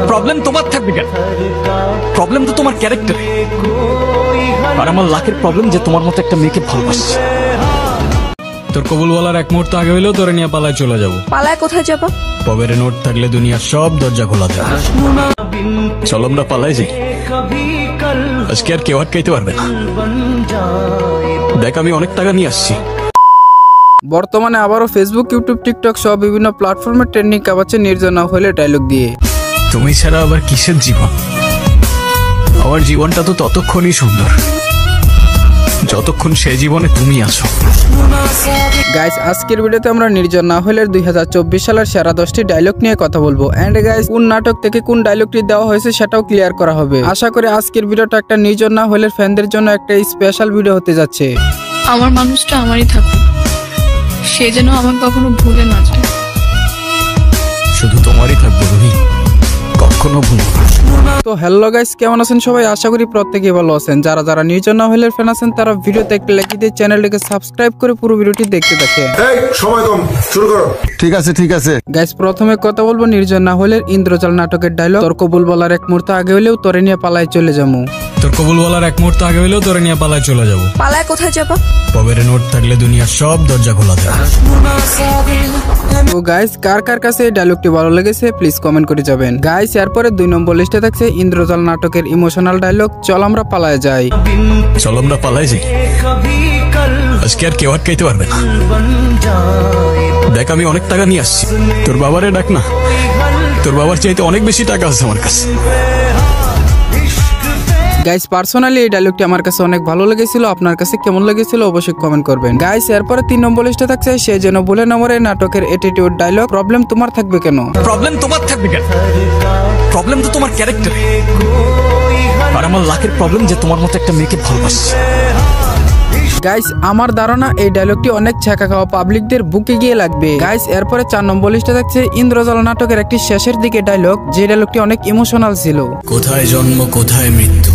Problem তোমার থাকবে কেন? প্রবলেম তো তোমার ক্যারেক্টারে। আর আমার লাখের প্রবলেম যে তোমার মতো একটা মেয়েকে ভালোবাসছে। তোর কবুল বলার এক মুহূর্ত আগে হইলেও তোরে নিয়ে পালায় চলে যাবো। পালায় কোথায় যাবা? পবের নোট থাকলে দুনিয়ার সব দরজা খোলা থাকে। চলো আমরা পালাই যাই, আজকে আর কেউ আটকাইতে পারবে না। দেখ আমি অনেক টাকা নিয়ে আসছি। বর্তমানে আবারও ফেসবুক, ইউটিউব, টিকটক সহ বিভিন্ন প্ল্যাটফর্মে ট্রেন্ডিং কাবাচ্ছে নির্জনা হলে ডায়লগ দিয়ে। তুমি ছাড়া আবার কিসের জীবন? আমার জীবনটা তো ততক্ষণই সুন্দর যতক্ষণ সে জীবনে তুমি আছো। গাইস আজকের ভিডিওতে আমরা নির্জনা হলের 2024 সালের সেরা 10টি ডায়লগ নিয়ে কথা বলবো। এন্ড গাইস কোন নাটক থেকে কোন ডায়লগটি দেওয়া হয়েছে সেটাও ক্লিয়ার করা হবে। আশা করি আজকের ভিডিওটা একটা নির্জনা হলের ফ্যানদের জন্য একটা স্পেশাল ভিডিও হতে যাচ্ছে। আমার মানুষটা আমারই থাকুক, সে যেন আমাকে কখনো ভুলে না যায়। শুধু তোমারই থাকবো রুহি, কখনো ভুলবো না। তো হ্যালো গাইস, কেমন আছেন সবাই? আশা করি প্রত্যেকেই ভালো আছেন। যারা যারা নির্জনা হলের ফ্যান আছেন তারা ভিডিওতে একটা লাইক দিয়ে চ্যানেলটিকে সাবস্ক্রাইব করে পুরো ভিডিওটি দেখতে থাকেন। সময় কম, শুরু করো। ঠিক আছে গাইস প্রথমে কথা বলবো নির্জনা হলের ইন্দ্রজাল নাটকের ডায়লগ। তোর কবুল বলার এক মুহূর্ত আগে হলেও তোরে নিয়ে পালায় চলে যাবো। তোর কবুল বলার এক মুহূর্ত আগে হইলেও তোরে নিয়ে পালায় চলে যাবো। পালায় কোথায় যাবা? পবের নোট থাকলে দুনিয়ার সব দরজা খোলা থাকে। তো গাইস কার কার কাছে এই ডায়লগটি ভালো লেগেছে প্লিজ কমেন্ট করে যাবেন। গাইস এরপরে 2 নম্বর লিস্টে থাকছে ইন্দ্রজাল নাটকের ইমোশনাল ডায়লগ, চল আমরা পালায় যাই। চলো আমরা পালাই যাই, আজকে আর কেউ আটকাইতে পারবে না। দেখ আমি অনেক টাকা নিয়ে আসছি। তোর বাবারে ডাক না, তোর বাবার চাইতে অনেক বেশি টাকা আছে আমার কাছে। গাইস পার্সোনালি এই ডায়লগটি আমার কাছে অনেক ভালো লেগেছিল। আপনার কাছে কেমন লেগেছিল অবশ্যই কমেন্ট করবেন। গাইস এরপরে 3 নম্বর লিস্টে থাকছে সে যেন বলে নম্বরে নাটকের অ্যাটিটিউড ডায়লগ, প্রবলেম তোমার থাকবে কেন? প্রবলেম তোমার থাকবে কেন? প্রবলেম তো তোমার ক্যারেক্টারে। আর আমার লাখের প্রবলেম যে তোমার মতো একটা মেয়েকে ভালোবাসছে। গাইস আমার ধারণা এই ডায়লগটি অনেক ছ্যাঁকা খাওয়া পাবলিকদের বুকে গিয়ে লাগবে। গাইস এরপরে 4 নম্বর লিস্টে থাকছে ইন্দ্রজাল নাটকের একটি শেষের দিকে ডায়লগ, যে ডায়লগটি অনেক ইমোশনাল ছিল। কোথায় জন্ম কোথায় মৃত্যু,